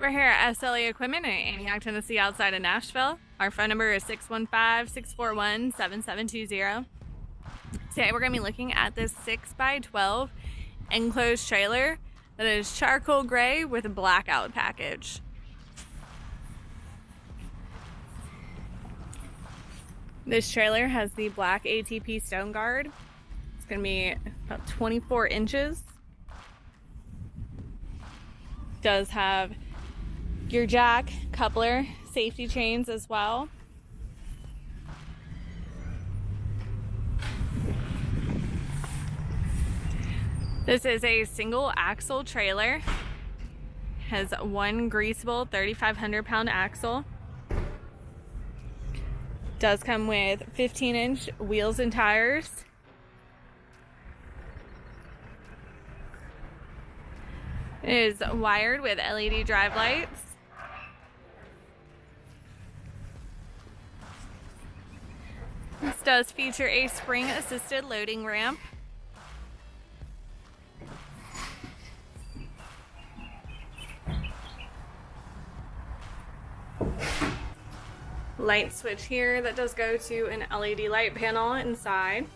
We're here at SLA Equipment in Antioch, Tennessee, outside of Nashville. Our phone number is 615-641-7720. Today we're going to be looking at this 6x12 enclosed trailer that is charcoal gray with a blackout package. This trailer has the black ATP stone guard. It's going to be about 24 inches. Does have gear jack, coupler, safety chains as well. This is a single axle trailer. Has one greasable 3,500 pound axle. Does come with 15-inch wheels and tires. It is wired with LED drive lights. This does feature a spring-assisted loading ramp. Light switch here that does go to an LED light panel inside.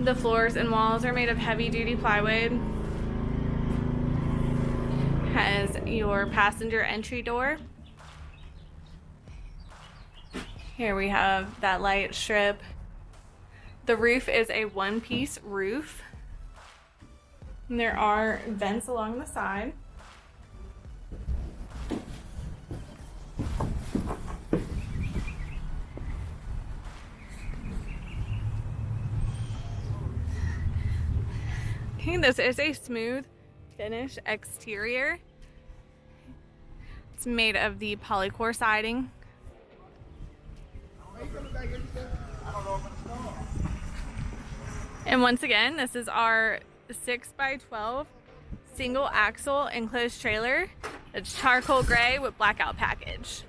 The floors and walls are made of heavy-duty plywood. Has your passenger entry door. Here we have that light strip. The roof is a one-piece roof. And there are vents along the side. Okay, this is a smooth finish exterior. It's made of the polycore siding. And once again, this is our 6x12 single axle enclosed trailer. It's charcoal gray with blackout package.